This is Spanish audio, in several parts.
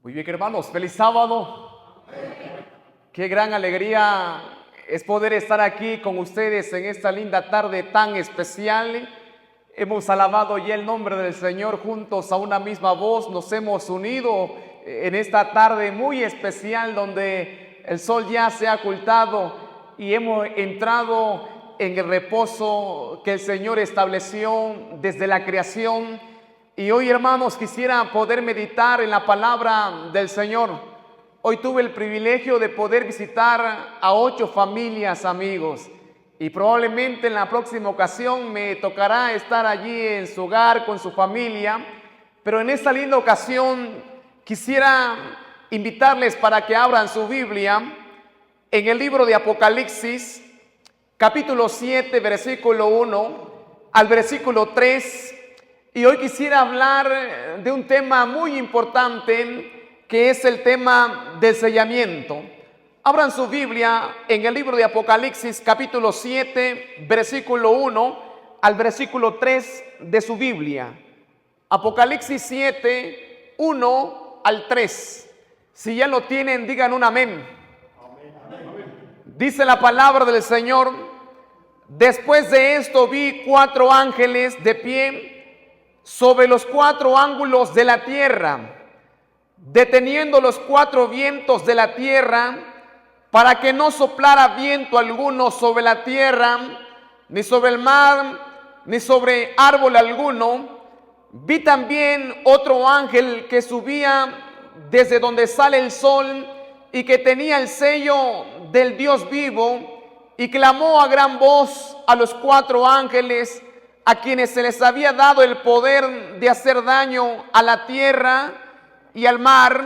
Muy bien, hermanos, feliz sábado. Qué gran alegría es poder estar aquí con ustedes en esta linda tarde tan especial. Hemos alabado ya el nombre del Señor juntos a una misma voz. Nos hemos unido en esta tarde muy especial donde el sol ya se ha ocultado y hemos entrado en el reposo que el Señor estableció desde la creación. Y hoy, hermanos, quisiera poder meditar en la palabra del Señor. Hoy tuve el privilegio de poder visitar a 8 familias, amigos. Y probablemente en la próxima ocasión me tocará estar allí en su hogar con su familia. Pero en esta linda ocasión quisiera invitarles para que abran su Biblia en el libro de Apocalipsis, capítulo 7, versículo 1 al versículo 3. Y hoy quisiera hablar de un tema muy importante, que es el tema del sellamiento. Abran su Biblia en el libro de Apocalipsis, capítulo 7, versículo 1 al versículo 3 de su Biblia. Apocalipsis 7, 1 al 3. Si ya lo tienen, digan un amén. Dice la palabra del Señor: después de esto vi 4 ángeles de pie sobre los 4 ángulos de la tierra, deteniendo los 4 vientos de la tierra, para que no soplara viento alguno sobre la tierra, ni sobre el mar, ni sobre árbol alguno. Vi también otro ángel que subía desde donde sale el sol y que tenía el sello del Dios vivo, y clamó a gran voz a los 4 ángeles a quienes se les había dado el poder de hacer daño a la tierra y al mar,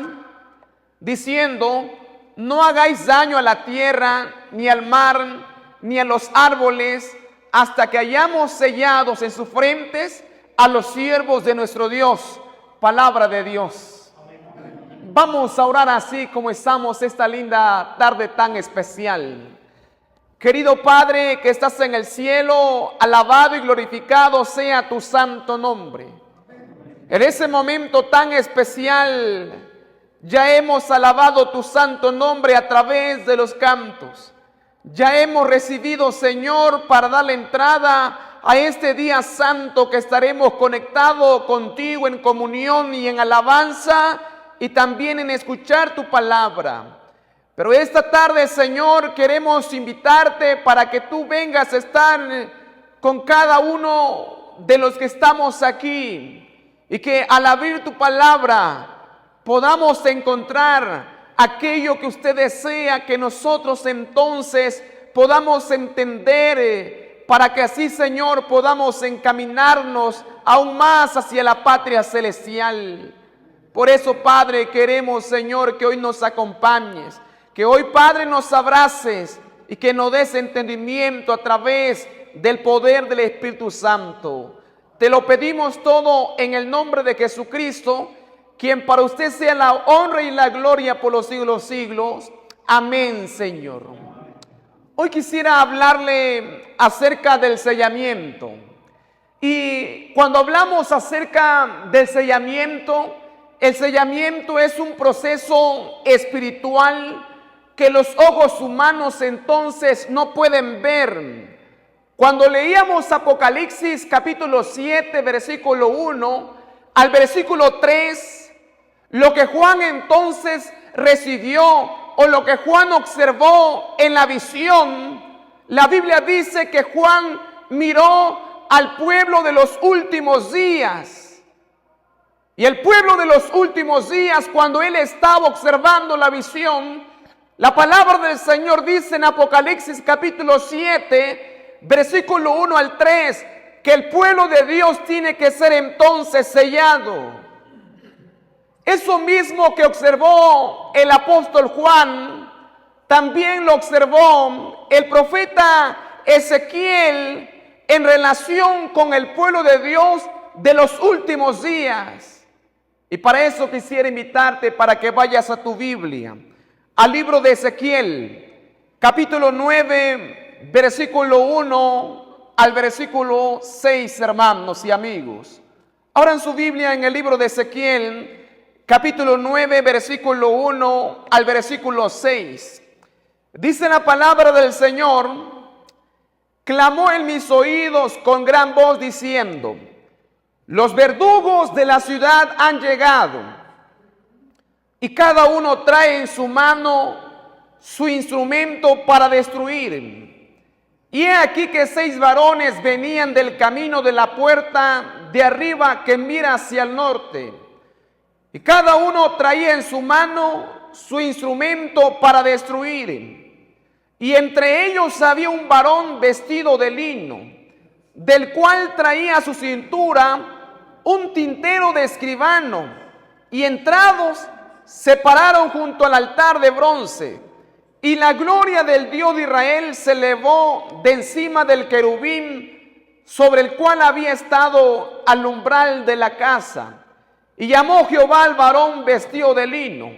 diciendo: no hagáis daño a la tierra, ni al mar, ni a los árboles, hasta que hayamos sellados en sus frentes a los siervos de nuestro Dios. Palabra de Dios. Vamos a orar así como estamos esta linda tarde tan especial. Querido Padre que estás en el cielo, alabado y glorificado sea tu santo nombre. En ese momento tan especial ya hemos alabado tu santo nombre a través de los cantos. Ya hemos recibido, Señor, para darle entrada a este día santo que estaremos conectados contigo en comunión y en alabanza, y también en escuchar tu palabra. Pero esta tarde, Señor, queremos invitarte para que tú vengas a estar con cada uno de los que estamos aquí, y que al abrir tu palabra podamos encontrar aquello que usted desea que nosotros entonces podamos entender, para que así, Señor, podamos encaminarnos aún más hacia la patria celestial. Por eso, Padre, queremos, Señor, que hoy nos acompañes. Que hoy, Padre, nos abraces y que nos des entendimiento a través del poder del Espíritu Santo. Te lo pedimos todo en el nombre de Jesucristo, quien para usted sea la honra y la gloria por los siglos de los siglos. Amén, Señor. Hoy quisiera hablarle acerca del sellamiento. Y cuando hablamos acerca del sellamiento, el sellamiento es un proceso espiritual que los ojos humanos entonces no pueden ver. Cuando leíamos Apocalipsis capítulo 7, versículo 1 al versículo 3, lo que Juan entonces recibió o lo que Juan observó en la visión, la Biblia dice que Juan miró al pueblo de los últimos días. Y el pueblo de los últimos días, cuando él estaba observando la visión, la palabra del Señor dice en Apocalipsis capítulo 7, versículo 1 al 3, que el pueblo de Dios tiene que ser entonces sellado. Eso mismo que observó el apóstol Juan, también lo observó el profeta Ezequiel en relación con el pueblo de Dios de los últimos días. Y para eso quisiera invitarte para que vayas a tu Biblia, al libro de Ezequiel, capítulo 9, versículo 1 al versículo 6, hermanos y amigos. Abran su Biblia en el libro de Ezequiel, capítulo 9, versículo 1 al versículo 6. Dice la palabra del Señor: clamó en mis oídos con gran voz diciendo: los verdugos de la ciudad han llegado, y cada uno trae en su mano su instrumento para destruir. Y he aquí que 6 varones venían del camino de la puerta de arriba que mira hacia el norte, y cada uno traía en su mano su instrumento para destruir. Y entre ellos había un varón vestido de lino, del cual traía a su cintura un tintero de escribano, y entrados se pararon junto al altar de bronce. Y la gloria del Dios de Israel se elevó de encima del querubín sobre el cual había estado al umbral de la casa. Y llamó Jehová al varón vestido de lino,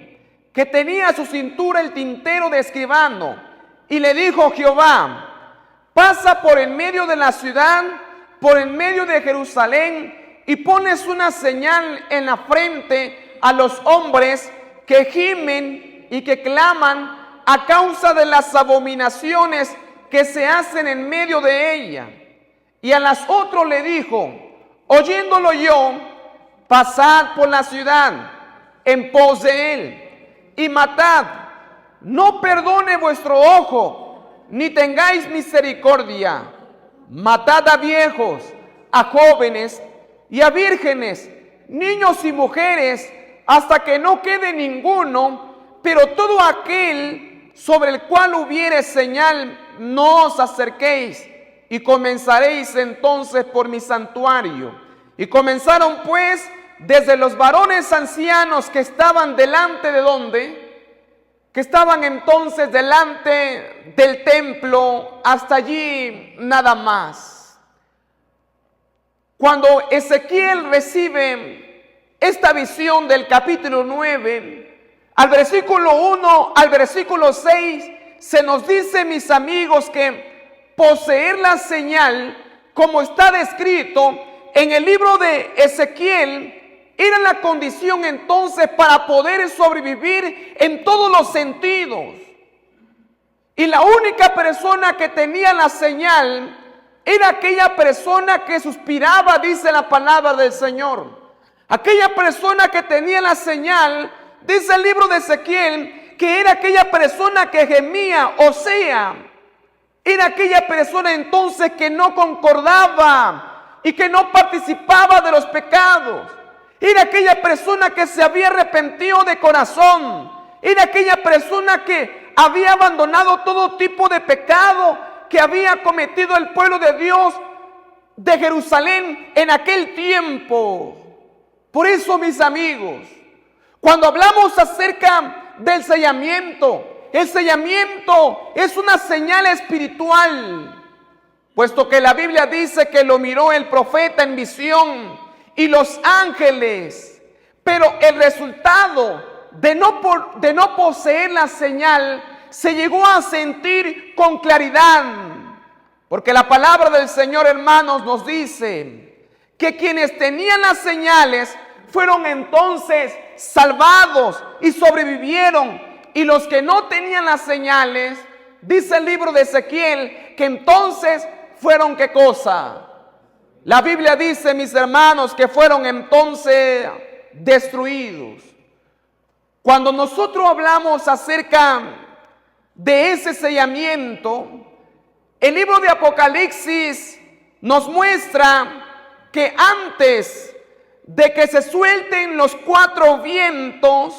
que tenía a su cintura el tintero de escribano, y le dijo Jehová: pasa por en medio de la ciudad, por en medio de Jerusalén, y pones una señal en la frente a los hombres que gimen y que claman a causa de las abominaciones que se hacen en medio de ella. Y a las otros le dijo, oyéndolo yo: pasad por la ciudad en pos de él, y matad, no perdone vuestro ojo, ni tengáis misericordia. Matad a viejos, a jóvenes y a vírgenes, niños y mujeres, hasta que no quede ninguno, pero todo aquel sobre el cual hubiere señal, no os acerquéis, y comenzaréis entonces por mi santuario. Y comenzaron pues desde los varones ancianos que estaban delante de donde, que estaban entonces delante del templo, hasta allí nada más. Cuando Ezequiel recibe esta visión del capítulo 9, al versículo 1 al versículo 6, se nos dice, mis amigos, que poseer la señal, como está descrito en el libro de Ezequiel, era la condición entonces para poder sobrevivir en todos los sentidos. Y la única persona que tenía la señal era aquella persona que suspiraba, dice la palabra del Señor. Aquella persona que tenía la señal, dice el libro de Ezequiel, que era aquella persona que gemía, o sea, era aquella persona entonces que no concordaba y que no participaba de los pecados. Era aquella persona que se había arrepentido de corazón. Era aquella persona que había abandonado todo tipo de pecado que había cometido el pueblo de Dios de Jerusalén en aquel tiempo. Por eso, mis amigos, cuando hablamos acerca del sellamiento, el sellamiento es una señal espiritual, puesto que la Biblia dice que lo miró el profeta en visión y los ángeles. Pero el resultado de no poseer la señal se llegó a sentir con claridad, porque la palabra del Señor, hermanos, nos dice que quienes tenían las señales fueron entonces salvados y sobrevivieron, y los que no tenían las señales, dice el libro de Ezequiel, que entonces fueron ¿qué cosa? La Biblia dice, mis hermanos, que fueron entonces destruidos. Cuando nosotros hablamos acerca de ese sellamiento, el libro de Apocalipsis nos muestra que antes de que se suelten los 4 vientos,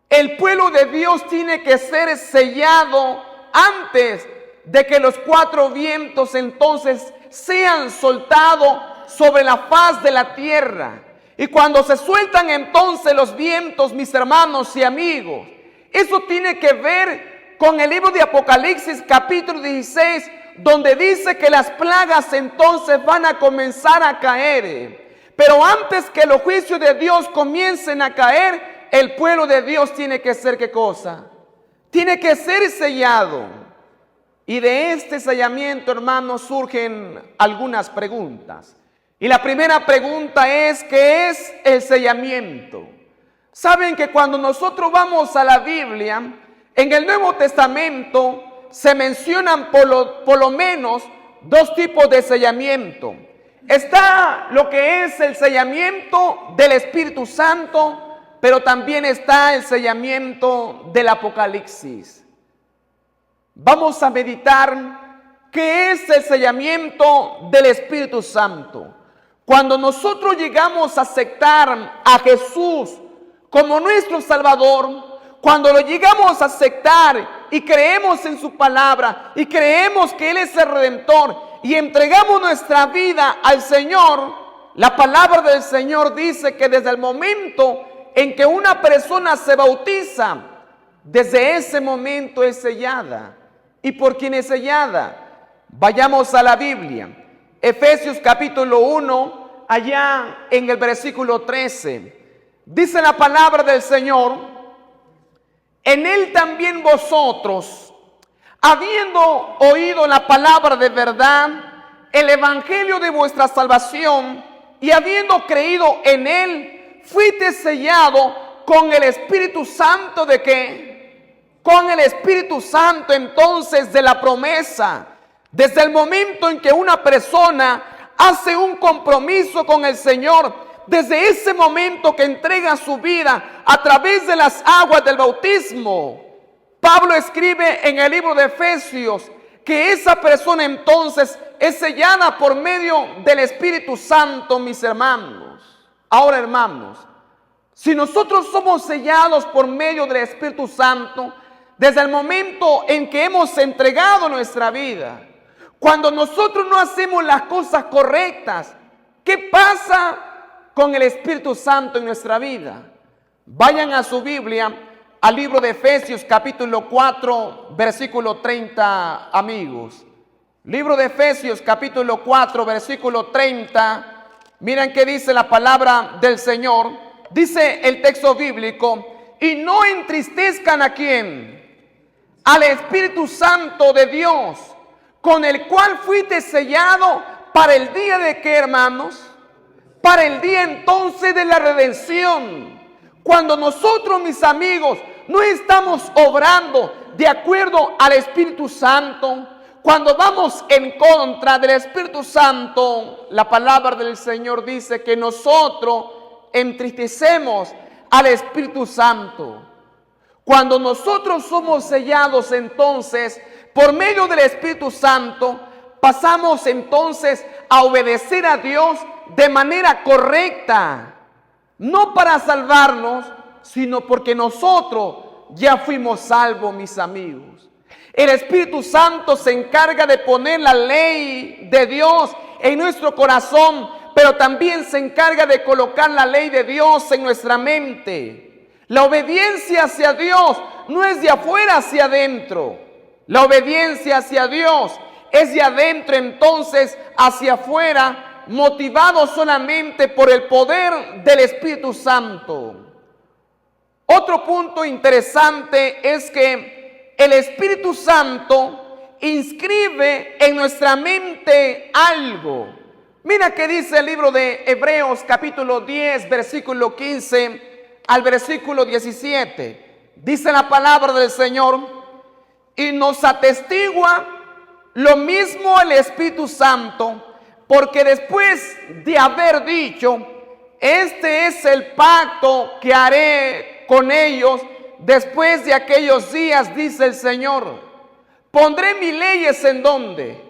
el pueblo de Dios tiene que ser sellado antes de que los 4 vientos entonces sean soltados sobre la faz de la tierra. Y cuando se sueltan entonces los vientos, mis hermanos y amigos, eso tiene que ver con el libro de Apocalipsis capítulo 16, donde dice que las plagas entonces van a comenzar a caer. Pero antes que los juicios de Dios comiencen a caer, el pueblo de Dios tiene que ser ¿qué cosa? Tiene que ser sellado. Y de este sellamiento, hermanos, surgen algunas preguntas. Y la primera pregunta es, ¿qué es el sellamiento? Saben que cuando nosotros vamos a la Biblia, en el Nuevo Testamento se mencionan por lo menos dos tipos de sellamiento. Está lo que es el sellamiento del Espíritu Santo, pero también está el sellamiento del Apocalipsis. Vamos a meditar qué es el sellamiento del Espíritu Santo. Cuando nosotros llegamos a aceptar a Jesús como nuestro Salvador, cuando lo llegamos a aceptar y creemos en su palabra y creemos que Él es el Redentor y entregamos nuestra vida al Señor, la palabra del Señor dice que desde el momento en que una persona se bautiza, desde ese momento es sellada. ¿Y por quién es sellada? Vayamos a la Biblia. Efesios capítulo 1, allá en el versículo 13. Dice la palabra del Señor: en Él también vosotros, habiendo oído la palabra de verdad, el evangelio de vuestra salvación, y habiendo creído en Él, fuiste sellado con el Espíritu Santo ¿de qué? Con el Espíritu Santo entonces de la promesa. Desde el momento en que una persona hace un compromiso con el Señor, desde ese momento que entrega su vida a través de las aguas del bautismo, Pablo escribe en el libro de Efesios que esa persona entonces es sellada por medio del Espíritu Santo, mis hermanos. Ahora, hermanos, si nosotros somos sellados por medio del Espíritu Santo, desde el momento en que hemos entregado nuestra vida, cuando nosotros no hacemos las cosas correctas, ¿qué pasa con el Espíritu Santo en nuestra vida? Vayan a su Biblia, al libro de Efesios capítulo 4, versículo 30, amigos. Libro de Efesios capítulo 4, versículo 30. Miren qué dice la palabra del Señor. Dice el texto bíblico: y no entristezcan ¿a quién? Al Espíritu Santo de Dios, con el cual fuiste sellado para el día de ¿qué, hermanos? Para el día entonces de la redención. Cuando nosotros, mis amigos, no estamos obrando de acuerdo al Espíritu Santo, cuando vamos en contra del Espíritu Santo, la palabra del Señor dice que nosotros entristecemos al Espíritu Santo. Cuando nosotros somos sellados entonces por medio del Espíritu Santo, pasamos entonces a obedecer a Dios de manera correcta, no para salvarnos, sino porque nosotros ya fuimos salvos, mis amigos. El Espíritu Santo se encarga de poner la ley de Dios en nuestro corazón, pero también se encarga de colocar la ley de Dios en nuestra mente. La obediencia hacia Dios no es de afuera hacia adentro. La obediencia hacia Dios es de adentro entonces hacia afuera, motivado solamente por el poder del Espíritu Santo. Otro punto interesante es que el Espíritu Santo inscribe en nuestra mente algo. Mira que dice el libro de Hebreos capítulo 10, versículo 15 al versículo 17. Dice la palabra del Señor: y nos atestigua lo mismo el Espíritu Santo, porque después de haber dicho: este es el pacto que haré con ellos después de aquellos días, dice el Señor, pondré mis leyes ¿en dónde?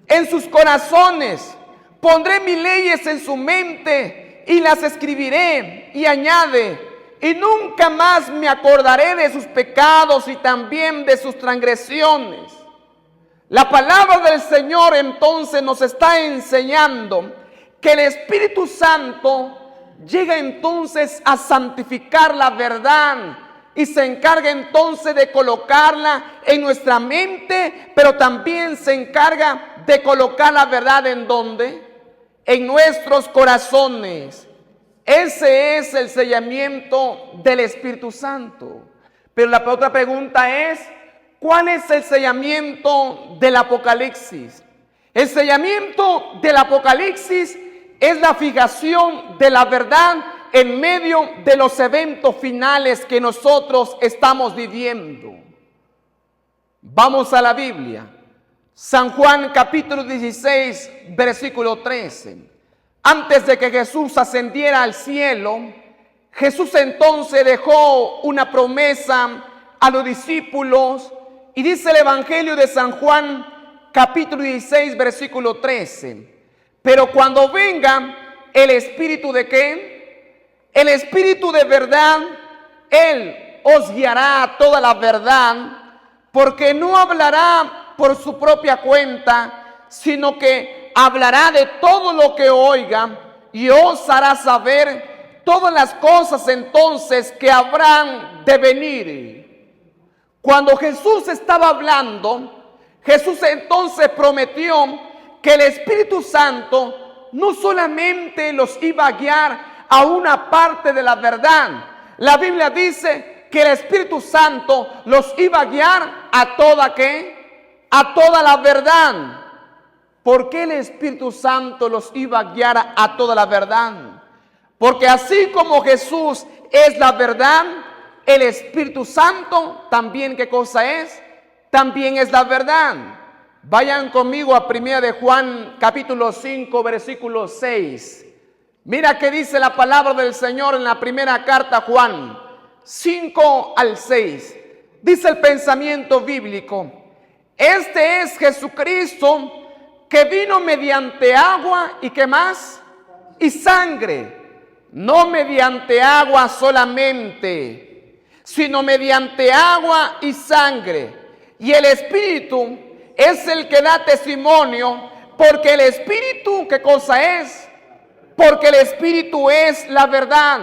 En sus corazones. Pondré mis leyes en su mente y las escribiré. Y añade: y nunca más me acordaré de sus pecados y también de sus transgresiones. La palabra del Señor entonces nos está enseñando que el Espíritu Santo llega entonces a santificar la verdad y se encarga entonces de colocarla en nuestra mente, pero también se encarga de colocar la verdad ¿en dónde? En nuestros corazones. Ese es el sellamiento del Espíritu Santo. Pero la otra pregunta es: ¿cuál es el sellamiento del Apocalipsis? El sellamiento del Apocalipsis es la fijación de la verdad en medio de los eventos finales que nosotros estamos viviendo. Vamos a la Biblia. San Juan capítulo 16, versículo 13. Antes de que Jesús ascendiera al cielo, Jesús entonces dejó una promesa a los discípulos y dice el Evangelio de San Juan capítulo 16, versículo 13. Pero cuando venga el Espíritu ¿de qué? El Espíritu de verdad, Él os guiará a toda la verdad, porque no hablará por su propia cuenta, sino que hablará de todo lo que oiga y os hará saber todas las cosas entonces que habrán de venir. Cuando Jesús estaba hablando, Jesús entonces prometió que el Espíritu Santo no solamente los iba a guiar a una parte de la verdad. La Biblia dice que el Espíritu Santo los iba a guiar a toda ¿qué? A toda la verdad. ¿Por qué el Espíritu Santo los iba a guiar a toda la verdad? Porque así como Jesús es la verdad, el Espíritu Santo también ¿qué cosa es? También es la verdad. Vayan conmigo a 1 de Juan capítulo 5 versículo 6. Mira qué dice la palabra del Señor en la primera carta a Juan 5 al 6. Dice el pensamiento bíblico: este es Jesucristo que vino mediante agua y ¿qué más? Y sangre. No mediante agua solamente, sino mediante agua y sangre. Y el Espíritu es el que da testimonio, porque el Espíritu, ¿qué cosa es? Porque el Espíritu es la verdad.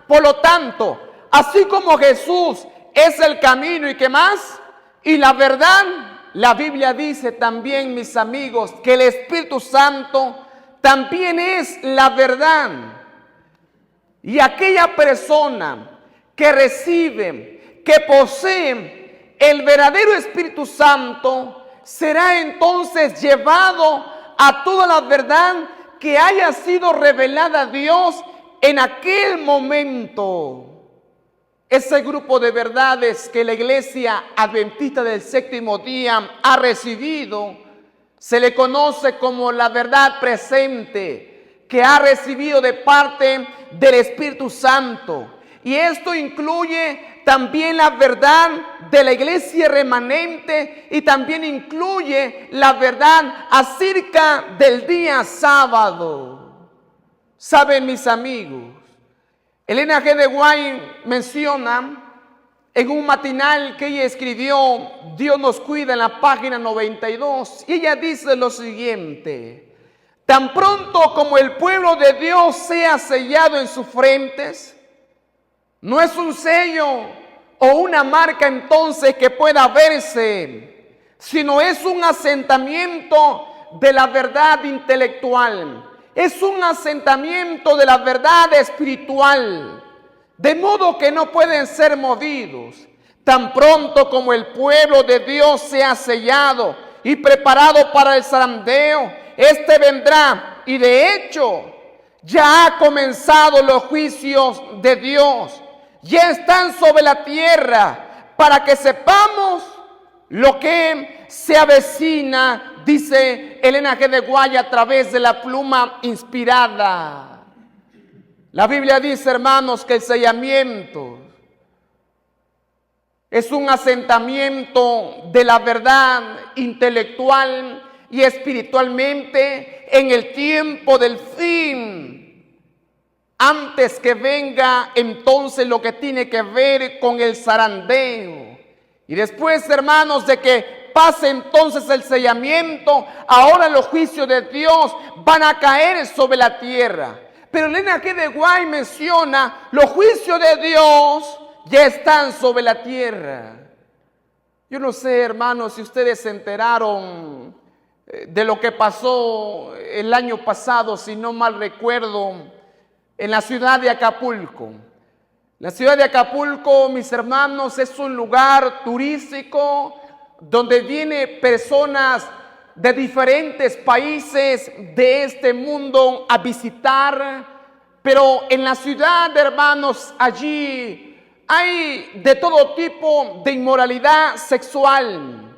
Por lo tanto, así como Jesús es el camino y ¿qué más? Y la verdad, la Biblia dice también, mis amigos, que el Espíritu Santo también es la verdad. Y aquella persona que recibe, que posee el verdadero Espíritu Santo, será entonces llevado a toda la verdad que haya sido revelada a Dios en aquel momento. Ese grupo de verdades que la Iglesia Adventista del Séptimo Día ha recibido, se le conoce como la verdad presente, que ha recibido de parte del Espíritu Santo. Y esto incluye también la verdad de la iglesia remanente y también incluye la verdad acerca del día sábado. Saben, mis amigos, Elena G. de White menciona en un matinal que ella escribió, Dios nos cuida, en la página 92, y ella dice lo siguiente: tan pronto como el pueblo de Dios sea sellado en sus frentes, no es un sello o una marca entonces que pueda verse, sino es un asentamiento de la verdad intelectual, es un asentamiento de la verdad espiritual, de modo que no pueden ser movidos. Tan pronto como el pueblo de Dios sea sellado y preparado para el zarandeo, este vendrá, y de hecho ya ha comenzado los juicios de Dios. Ya están sobre la tierra para que sepamos lo que se avecina, dice Elena G. de White a través de la pluma inspirada. La Biblia dice, hermanos, que el sellamiento es un asentamiento de la verdad intelectual y espiritualmente en el tiempo del fin, antes que venga entonces lo que tiene que ver con el zarandeo. Y después, hermanos, de que pase entonces el sellamiento, ahora los juicios de Dios van a caer sobre la tierra. Pero Elena G. de White menciona, los juicios de Dios ya están sobre la tierra. Yo no sé, hermanos, si ustedes se enteraron de lo que pasó el año pasado, si no mal recuerdo, en la ciudad de Acapulco. La ciudad de Acapulco, mis hermanos, es un lugar turístico donde vienen personas de diferentes países de este mundo a visitar Pero en la ciudad, hermanos, allí hay de todo tipo de inmoralidad sexual.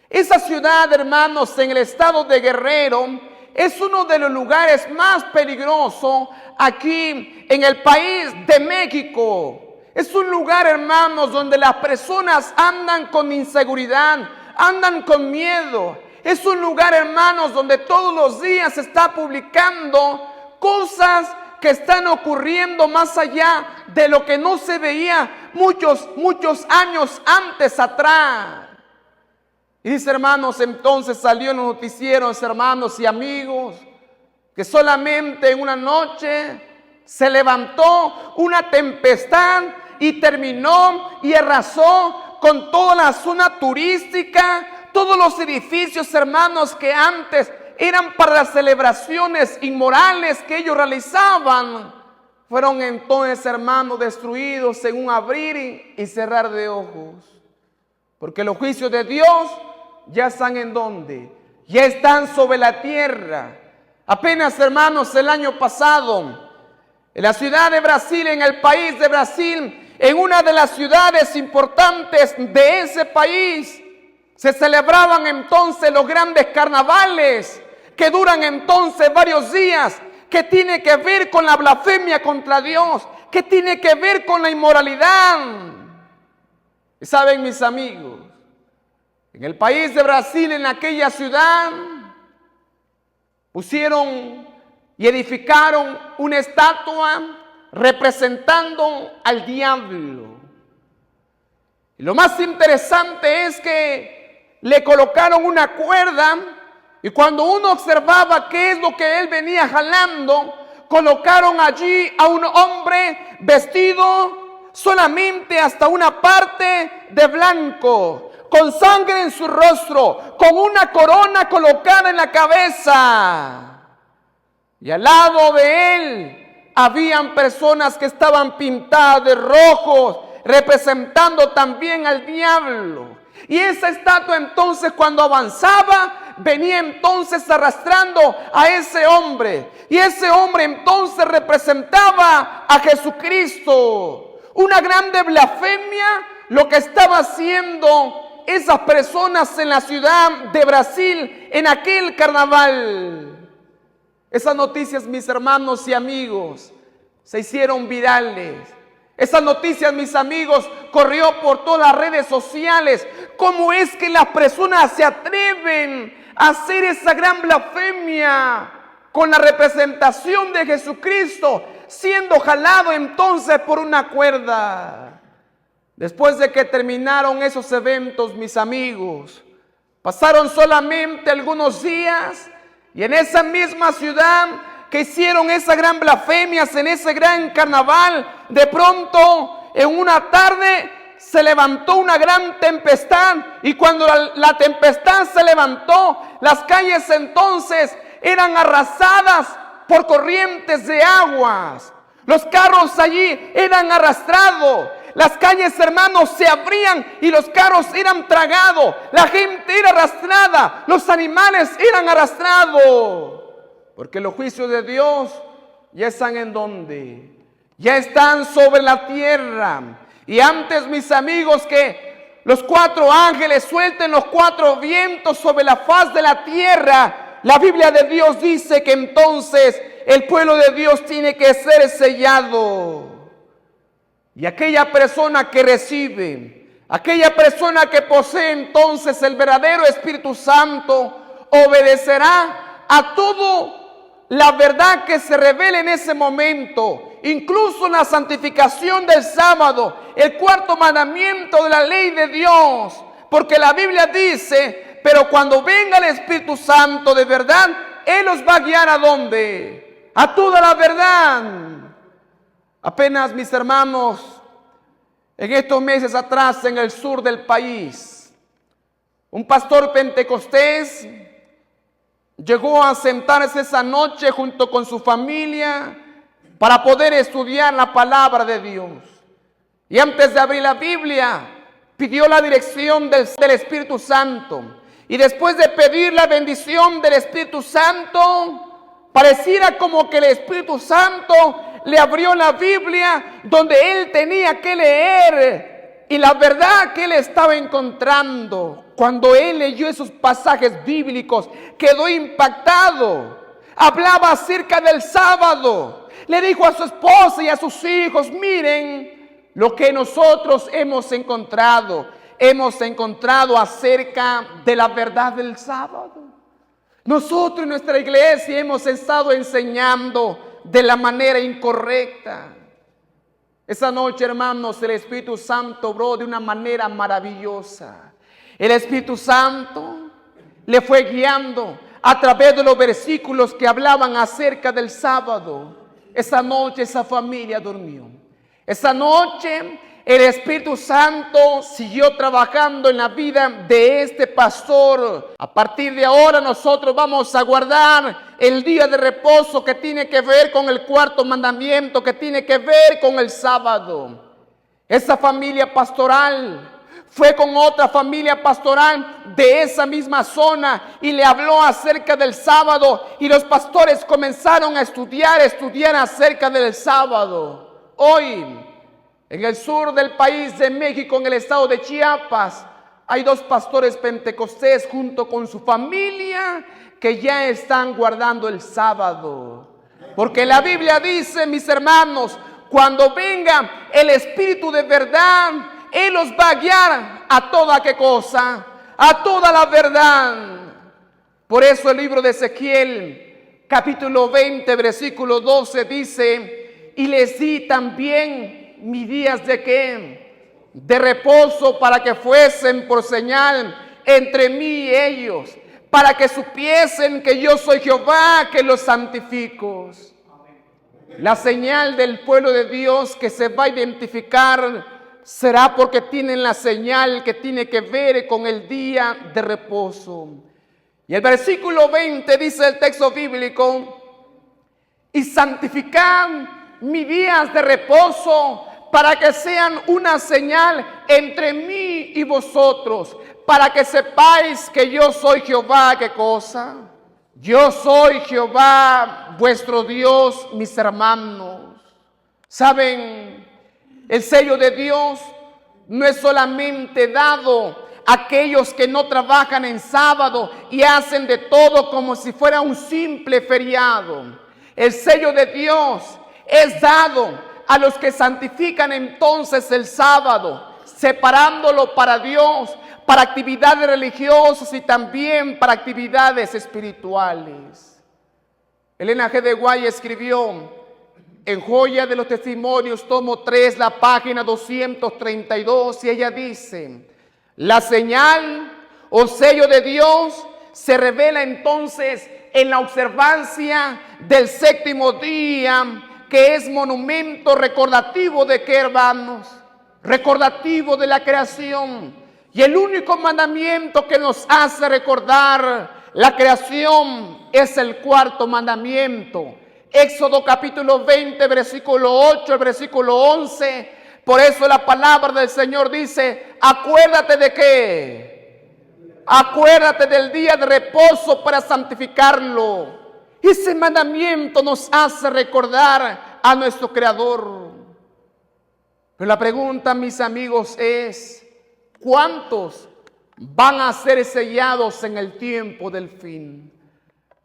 Esa ciudad, hermanos, en el estado de Guerrero, es uno de los lugares más peligrosos aquí en el país de México. Es un lugar, hermanos, donde las personas andan con inseguridad, andan con miedo. Es un lugar, hermanos, donde todos los días se está publicando cosas que están ocurriendo más allá de lo que no se veía muchos años antes atrás. Y dice, hermanos, entonces salió en los noticieros, hermanos y amigos, que solamente en una noche se levantó una tempestad y terminó y arrasó con toda la zona turística, todos los edificios, hermanos, que antes eran para las celebraciones inmorales que ellos realizaban, fueron entonces, hermanos, destruidos en un abrir y cerrar de ojos. Porque los juicios de Dios ya están en donde, ya están sobre la tierra. Apenas, hermanos, el año pasado, en la ciudad de Brasil, en el país de Brasil, en una de las ciudades importantes de ese país, se celebraban entonces los grandes carnavales que duran entonces varios días, que tiene que ver con la blasfemia contra Dios, que tiene que ver con la inmoralidad. Y saben, mis amigos, en el país de Brasil, en aquella ciudad, pusieron y edificaron una estatua representando al diablo. Y lo más interesante es que le colocaron una cuerda, y cuando uno observaba qué es lo que él venía jalando, colocaron allí a un hombre vestido solamente hasta una parte de blanco, con sangre en su rostro, con una corona colocada en la cabeza. Y al lado de él habían personas que estaban pintadas de rojos, representando también al diablo. Y esa estatua entonces, cuando avanzaba, venía entonces arrastrando a ese hombre. Y ese hombre entonces representaba a Jesucristo. Una grande blasfemia lo que estaba haciendo esas personas en la ciudad de Brasil en aquel carnaval. Esas noticias, mis hermanos y amigos, se hicieron virales. Esas noticias, mis amigos, corrió por todas las redes sociales. ¿Cómo es que las personas se atreven a hacer esa gran blasfemia con la representación de Jesucristo siendo jalado entonces por una cuerda? Después de que terminaron esos eventos, mis amigos, pasaron solamente algunos días y en esa misma ciudad que hicieron esa gran blasfemia, en ese gran carnaval, de pronto en una tarde se levantó una gran tempestad, y cuando la tempestad se levantó, las calles entonces eran arrasadas por corrientes de aguas. Los carros allí eran arrastrados. Las calles, hermanos, se abrían y los carros eran tragados. La gente era arrastrada. Los animales eran arrastrados. Porque los juicios de Dios ya están en donde, ya están sobre la tierra. Y antes, mis amigos, que los 4 ángeles suelten los 4 vientos sobre la faz de la tierra, la Biblia de Dios dice que entonces el pueblo de Dios tiene que ser sellado. Y aquella persona que recibe, aquella persona que posee entonces el verdadero Espíritu Santo, obedecerá a todo la verdad que se revela en ese momento, incluso la santificación del sábado, el 4.º mandamiento de la ley de Dios. Porque la Biblia dice, pero cuando venga el Espíritu Santo de verdad, Él los va a guiar ¿a dónde? A toda la verdad. Apenas, mis hermanos, en estos meses atrás, en el sur del país, un pastor pentecostés llegó a sentarse esa noche junto con su familia para poder estudiar la palabra de Dios. Y antes de abrir la Biblia, pidió la dirección del Espíritu Santo. Y después de pedir la bendición del Espíritu Santo, pareciera como que el Espíritu Santo le abrió la Biblia donde él tenía que leer y la verdad que él estaba encontrando. Cuando él leyó esos pasajes bíblicos, quedó impactado. Hablaba acerca del sábado. Le dijo a su esposa y a sus hijos, miren lo que nosotros hemos encontrado. Hemos encontrado acerca de la verdad del sábado. Nosotros en nuestra iglesia hemos estado enseñando de la manera incorrecta. Esa noche, hermanos, el Espíritu Santo obró de una manera maravillosa. El Espíritu Santo le fue guiando a través de los versículos que hablaban acerca del sábado. Esa noche esa familia durmió. Esa noche el Espíritu Santo siguió trabajando en la vida de este pastor. A partir de ahora nosotros vamos a guardar el día de reposo que tiene que ver con el cuarto mandamiento, que tiene que ver con el sábado. Esa familia pastoral fue con otra familia pastoral de esa misma zona y le habló acerca del sábado y los pastores comenzaron a estudiar acerca del sábado. Hoy, en el sur del país de México, en el estado de Chiapas, hay 2 pastores pentecostés junto con su familia que ya están guardando el sábado. Porque la Biblia dice, mis hermanos, cuando venga el Espíritu de verdad, Él los va a guiar a toda qué cosa, a toda la verdad. Por eso el libro de Ezequiel, capítulo 20, versículo 12 dice, y les di también mis días de qué, de reposo para que fuesen por señal entre mí y ellos, para que supiesen que yo soy Jehová que los santifico. La señal del pueblo de Dios que se va a identificar será porque tienen la señal que tiene que ver con el día de reposo. Y el versículo 20 dice el texto bíblico, y santificad mis días de reposo para que sean una señal entre mí y vosotros, para que sepáis que yo soy Jehová. ¿Qué cosa? Yo soy Jehová vuestro Dios, mis hermanos. ¿Saben? El sello de Dios no es solamente dado a aquellos que no trabajan en sábado y hacen de todo como si fuera un simple feriado. El sello de Dios es dado a los que santifican entonces el sábado, separándolo para Dios, para actividades religiosas y también para actividades espirituales. Elena G. de Guay escribió en Joya de los Testimonios, tomo 3, la página 232, y ella dice, la señal o sello de Dios se revela entonces en la observancia del 7º día, que es monumento recordativo de qué, hermanos, recordativo de la creación. Y el único mandamiento que nos hace recordar la creación es el 4º mandamiento. Éxodo capítulo 20, versículo 8, el versículo 11. Por eso la palabra del Señor dice, acuérdate de qué, acuérdate del día de reposo para santificarlo. Ese mandamiento nos hace recordar a nuestro Creador. Pero la pregunta, mis amigos, es, ¿cuántos van a ser sellados en el tiempo del fin?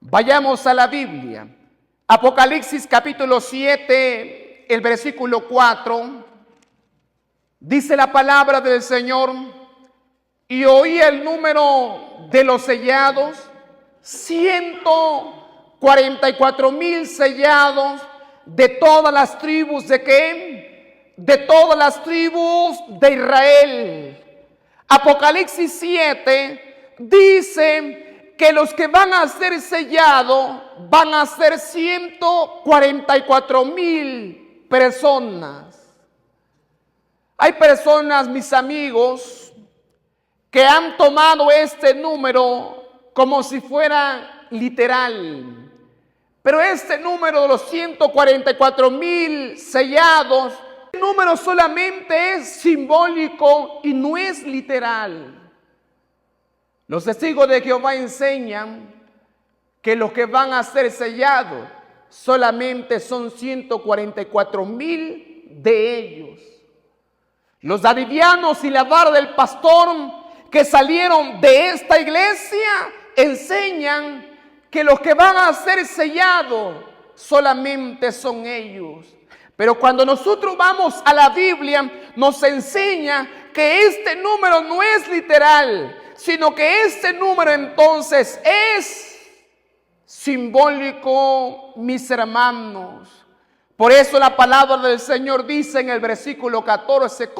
Vayamos a la Biblia. Apocalipsis capítulo 7, el versículo 4. Dice la palabra del Señor, y oí el número de los sellados, 144,000 sellados de todas las tribus de ¿qué? De todas las tribus de Israel. Apocalipsis 7 dice que los que van a ser sellados van a ser 144,000 personas. Hay personas, mis amigos, que han tomado este número como si fuera literal. Pero este número de los 144,000 sellados, el número solamente es simbólico y no es literal. Los testigos de Jehová enseñan que los que van a ser sellados solamente son 144,000 de ellos. Los davidianos y la vara del pastor que salieron de esta iglesia enseñan que los que van a ser sellados solamente son ellos. Pero cuando nosotros vamos a la Biblia, nos enseña que este número no es literal, sino que este número entonces es simbólico, mis hermanos. Por eso la palabra del Señor dice en el versículo 14,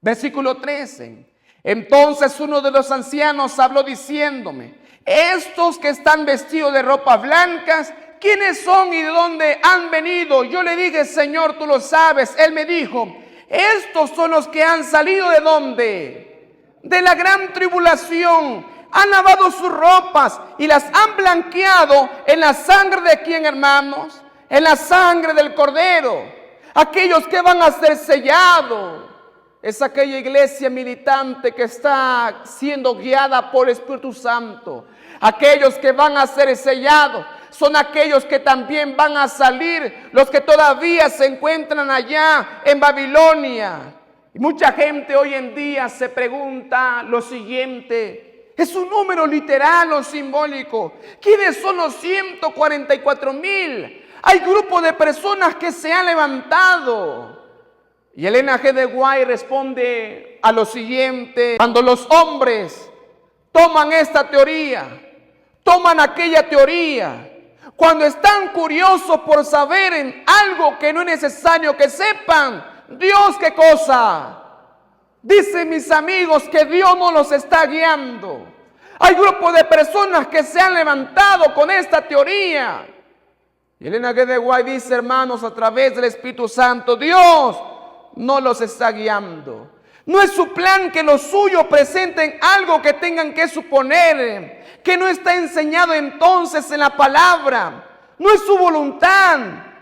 versículo 13. Entonces uno de los ancianos habló diciéndome: estos que están vestidos de ropas blancas, ¿quiénes son y de dónde han venido? Yo le dije: Señor, tú lo sabes. Él me dijo: estos son los que han salido ¿de dónde? De la gran tribulación. Han lavado sus ropas y las han blanqueado en la sangre de ¿quién, hermanos? En la sangre del Cordero. Aquellos que van a ser sellados es aquella iglesia militante que está siendo guiada por el Espíritu Santo. Aquellos que van a ser sellados son aquellos que también van a salir, los que todavía se encuentran allá en Babilonia. Y mucha gente hoy en día se pregunta lo siguiente: ¿es un número literal o simbólico? ¿Quiénes son los 144,000? Hay grupos de personas que se han levantado. Y Elena G. de White responde a lo siguiente: cuando los hombres toman esta teoría, toman aquella teoría, cuando están curiosos por saber en algo que no es necesario que sepan, Dios, ¿qué cosa? Dicen mis amigos que Dios no los está guiando. Hay grupos de personas que se han levantado con esta teoría. Y Elena G. de White dice, hermanos, a través del Espíritu Santo, Dios no los está guiando. No es su plan que los suyos presenten algo que tengan que suponer, que no está enseñado entonces en la palabra. No es su voluntad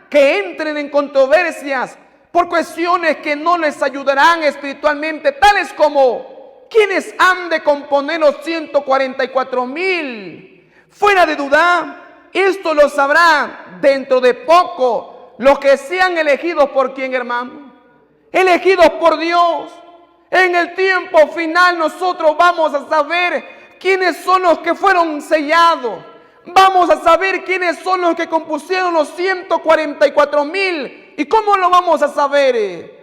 que entren en controversias por cuestiones que no les ayudarán espiritualmente, tales como quienes han de componer los 144,000. Fuera de duda, esto lo sabrá dentro de poco los que sean elegidos por quién, hermano, elegidos por Dios. En el tiempo final nosotros vamos a saber quiénes son los que fueron sellados. Vamos a saber quiénes son los que compusieron los 144,000. ¿Y cómo lo vamos a saber?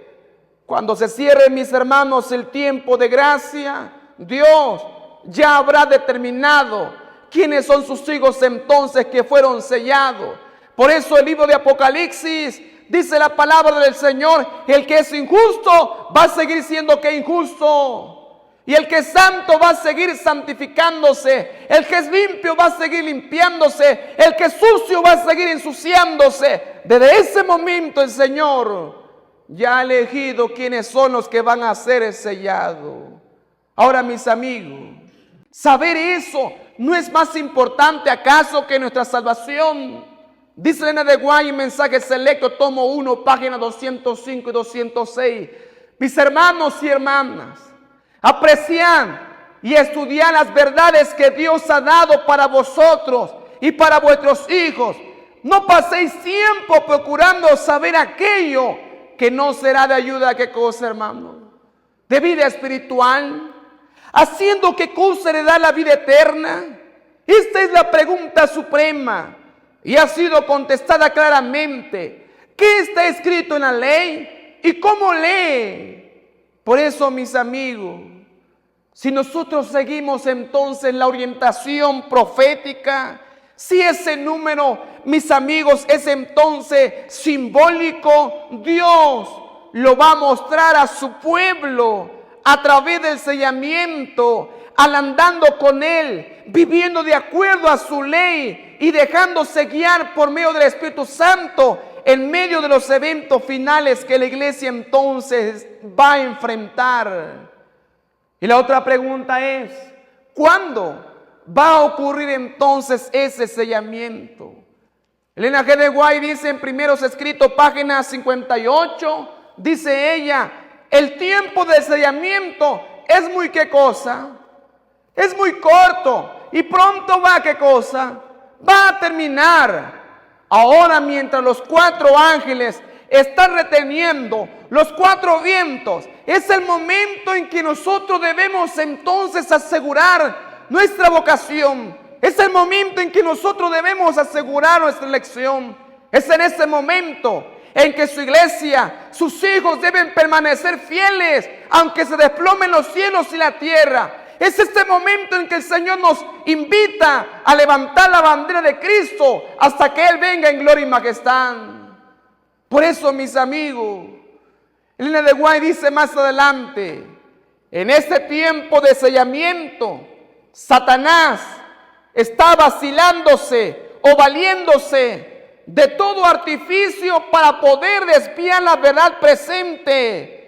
Cuando se cierre, mis hermanos, el tiempo de gracia, Dios ya habrá determinado quiénes son sus hijos entonces que fueron sellados. Por eso el libro de Apocalipsis dice la palabra del Señor: el que es injusto va a seguir siendo que injusto. Y el que es santo va a seguir santificándose. El que es limpio va a seguir limpiándose. El que es sucio va a seguir ensuciándose. Desde ese momento el Señor ya ha elegido quiénes son los que van a ser sellados. Ahora, mis amigos, saber eso no es más importante acaso que nuestra salvación. Dice Elena de White en Mensaje Selecto, tomo 1, página 205 y 206. Mis hermanos y hermanas, apreciad y estudiad las verdades que Dios ha dado para vosotros y para vuestros hijos. No paséis tiempo procurando saber aquello que no será de ayuda. ¿Qué cosa, hermano? De vida espiritual. ¿Haciendo qué cosa le da la vida eterna? Esta es la pregunta suprema y ha sido contestada claramente. ¿Qué está escrito en la ley y cómo lee? Por eso, mis amigos, si nosotros seguimos entonces la orientación profética, si ese número, mis amigos, es entonces simbólico, Dios lo va a mostrar a su pueblo a través del sellamiento, al andando con Él, viviendo de acuerdo a su ley y dejándose guiar por medio del Espíritu Santo en medio de los eventos finales que la iglesia entonces va a enfrentar. Y la otra pregunta es, ¿cuándo va a ocurrir entonces ese sellamiento? Elena G. de White dice en Primeros Escritos, página 58, dice ella, el tiempo de sellamiento es muy ¿qué cosa? Es muy corto y pronto va ¿qué cosa? Va a terminar. Ahora, mientras los 4 ángeles están reteniendo los 4 vientos, es el momento en que nosotros debemos entonces asegurar nuestra vocación. Es el momento en que nosotros debemos asegurar nuestra elección. Es en ese momento en que su iglesia, sus hijos deben permanecer fieles, aunque se desplomen los cielos y la tierra. Es este momento en que el Señor nos invita a levantar la bandera de Cristo hasta que Él venga en gloria y majestad. Por eso, mis amigos, Elena de White dice más adelante: en este tiempo de sellamiento, Satanás está vacilándose o valiéndose de todo artificio para poder desviar la verdad presente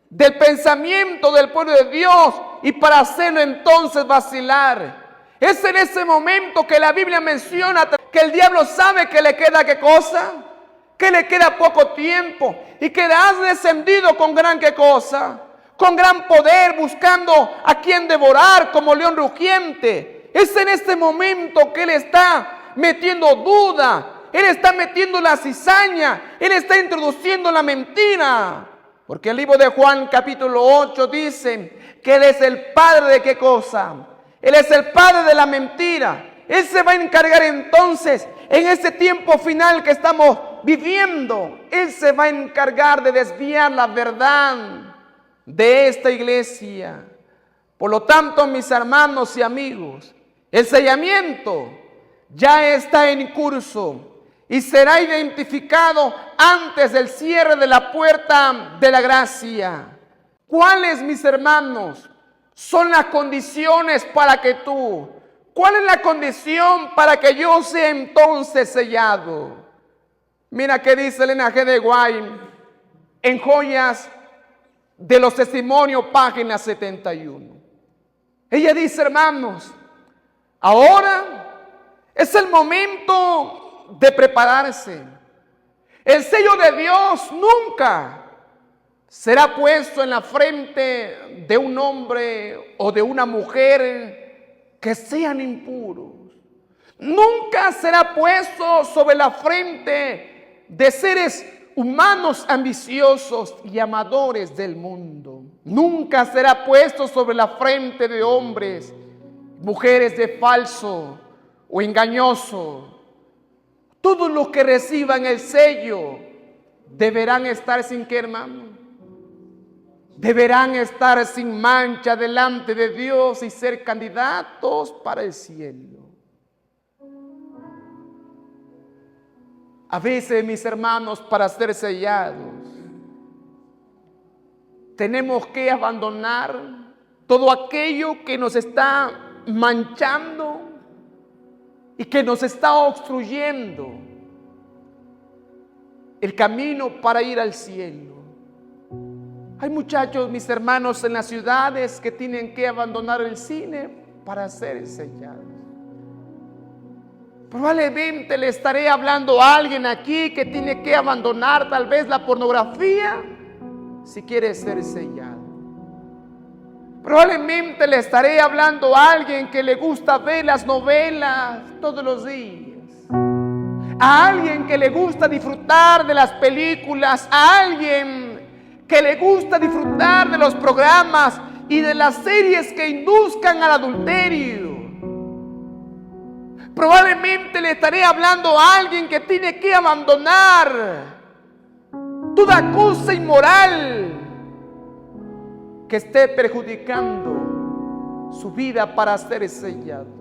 del pensamiento del pueblo de Dios y para hacerlo entonces vacilar. Es en ese momento que la Biblia menciona que el diablo sabe que le queda ¿qué cosa? Que le queda poco tiempo y que has descendido con gran ¿qué cosa? Con gran poder, buscando a quien devorar como león rugiente. Es en este momento que él está metiendo duda, él está metiendo la cizaña, él está introduciendo la mentira. Porque el libro de Juan capítulo 8 dice que Él es el padre de ¿qué cosa? Él es el padre de la mentira. Él se va a encargar entonces, en este tiempo final que estamos viviendo, Él se va a encargar de desviar la verdad de esta iglesia. Por lo tanto, mis hermanos y amigos, el sellamiento ya está en curso y será identificado antes del cierre de la puerta de la gracia. ¿Cuáles, mis hermanos, son las condiciones para que tú? ¿Cuál es la condición para que yo sea entonces sellado? Mira qué dice Elena G. de White en Joyas de los Testimonios, página 71. Ella dice: hermanos, ahora es el momento de prepararse. El sello de Dios nunca será puesto en la frente de un hombre o de una mujer que sean impuros. Nunca será puesto sobre la frente de seres humanos ambiciosos y amadores del mundo. Nunca será puesto sobre la frente de hombres, mujeres de falso o engañoso. Todos los que reciban el sello deberán estar sin ¿qué, hermano? Deberán estar sin mancha delante de Dios y ser candidatos para el cielo. A veces, mis hermanos, para ser sellados, tenemos que abandonar todo aquello que nos está manchando y que nos está obstruyendo el camino para ir al cielo. Hay muchachos, mis hermanos, en las ciudades que tienen que abandonar el cine para ser sellados. Probablemente le estaré hablando a alguien aquí que tiene que abandonar tal vez la pornografía si quiere ser sellado. Probablemente le estaré hablando a alguien que le gusta ver las novelas todos los días. A alguien que le gusta disfrutar de las películas. A alguien que le gusta disfrutar de los programas y de las series que induzcan al adulterio. Probablemente le estaré hablando a alguien que tiene que abandonar toda cosa inmoral que esté perjudicando su vida para ser sellado.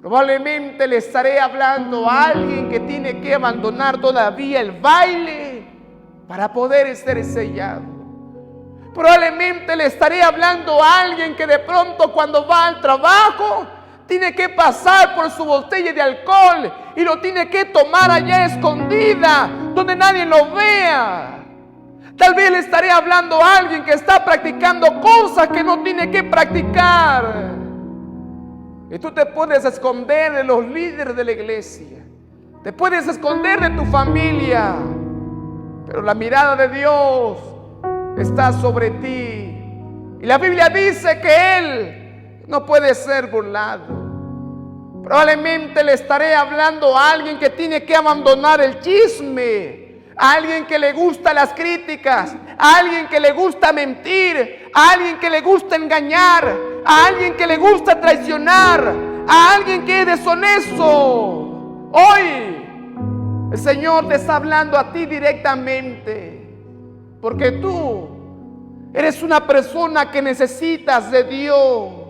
Probablemente le estaré hablando a alguien que tiene que abandonar todavía el baile para poder ser sellado. Probablemente le estaré hablando a alguien que de pronto cuando va al trabajo tiene que pasar por su botella de alcohol y lo tiene que tomar allá escondida, donde nadie lo vea. Tal vez le estaré hablando a alguien que está practicando cosas que no tiene que practicar. Y tú te puedes esconder de los líderes de la iglesia. Te puedes esconder de tu familia. Pero la mirada de Dios está sobre ti. Y la Biblia dice que Él no puede ser burlado. Probablemente le estaré hablando a alguien que tiene que abandonar el chisme, a alguien que le gusta las críticas, a alguien que le gusta mentir, a alguien que le gusta engañar, a alguien que le gusta traicionar, a alguien que es deshonesto. Hoy el Señor te está hablando a ti directamente, porque tú eres una persona que necesitas de Dios.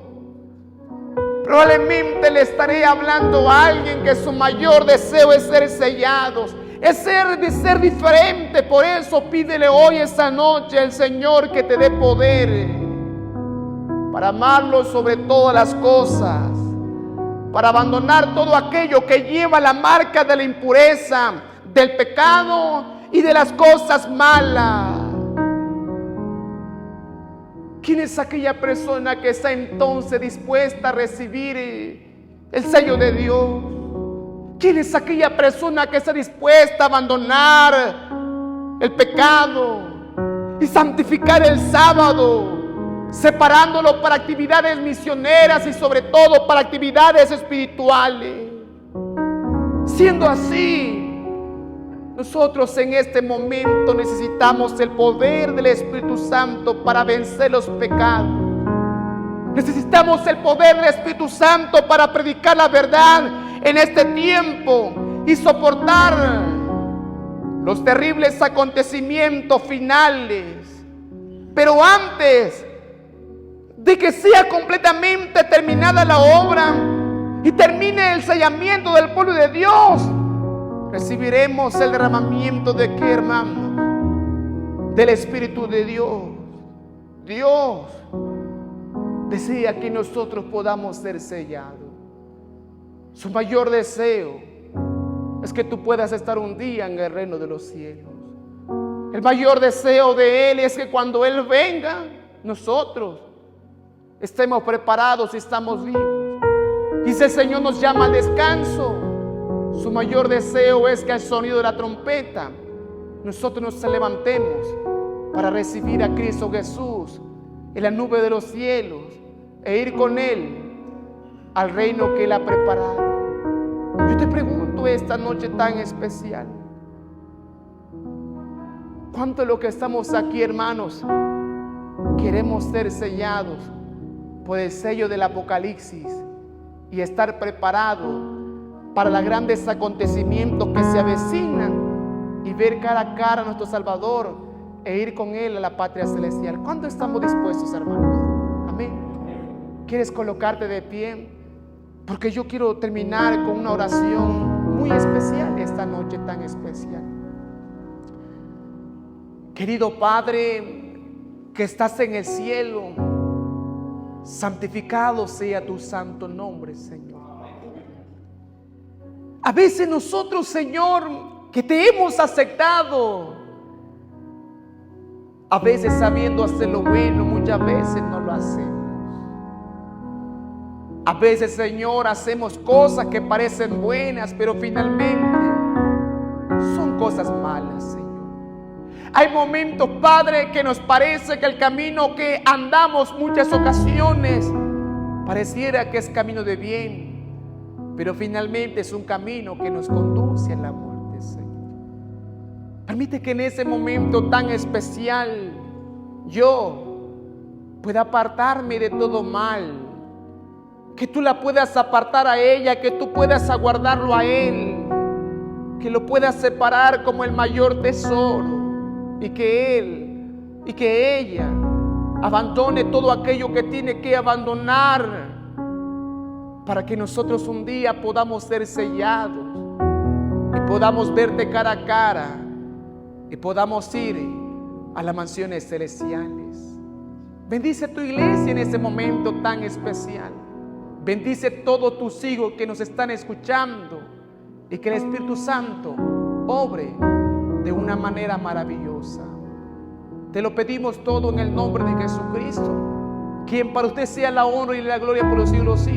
Probablemente le estaré hablando a alguien que su mayor deseo es ser sellados, es ser diferente. Por eso pídele hoy, esta noche, al Señor que te dé poder para amarlo sobre todas las cosas, para abandonar todo aquello que lleva la marca de la impureza, del pecado y de las cosas malas. ¿Quién es aquella persona que está entonces dispuesta a recibir el sello de Dios? ¿Quién es aquella persona que está dispuesta a abandonar el pecado y santificar el sábado, separándolo para actividades misioneras y sobre todo para actividades espirituales? Siendo así, nosotros en este momento necesitamos el poder del Espíritu Santo para vencer los pecados. Necesitamos el poder del Espíritu Santo para predicar la verdad en este tiempo y soportar los terribles acontecimientos finales. Pero antes de que sea completamente terminada la obra y termine el sellamiento del pueblo de Dios, recibiremos el derramamiento de qué, hermano? Del Espíritu de Dios. Dios desea que nosotros podamos ser sellados. Su mayor deseo es que tú puedas estar un día en el reino de los cielos. El mayor deseo de Él es que cuando Él venga, nosotros estemos preparados y estamos vivos. Dice el Señor, nos llama al descanso. Su mayor deseo es que al sonido de la trompeta nosotros nos levantemos para recibir a Cristo Jesús en la nube de los cielos e ir con Él al reino que Él ha preparado. Yo te pregunto esta noche tan especial, ¿cuánto de lo que estamos aquí, hermanos, queremos ser sellados por el sello del Apocalipsis y estar preparados para los grandes acontecimientos que se avecinan y ver cara a cara a nuestro Salvador e ir con Él a la patria celestial? ¿Cuánto estamos dispuestos, hermanos? Amén. ¿Quieres colocarte de pie? Porque yo quiero terminar con una oración muy especial esta noche tan especial. Querido Padre que estás en el cielo, santificado sea tu santo nombre, Señor. A veces nosotros, Señor, que te hemos aceptado, a veces sabiendo hacer lo bueno, muchas veces no lo hacemos. A veces, Señor, hacemos cosas que parecen buenas, pero finalmente son cosas malas, Señor. Hay momentos, Padre, que nos parece que el camino que andamos muchas ocasiones pareciera que es camino de bien, pero finalmente es un camino que nos conduce a la muerte, Señor. Permite que en ese momento tan especial yo pueda apartarme de todo mal, que tú la puedas apartar a ella, que tú puedas aguardarlo a Él, que lo puedas separar como el mayor tesoro, y que Él y que ella abandone todo aquello que tiene que abandonar, para que nosotros un día podamos ser sellados y podamos verte cara a cara y podamos ir a las mansiones celestiales. Bendice tu iglesia en ese momento tan especial. Bendice todos tus hijos que nos están escuchando y que el Espíritu Santo obre de una manera maravillosa. Te lo pedimos todo en el nombre de Jesucristo, quien para usted sea la honra y la gloria por los siglos.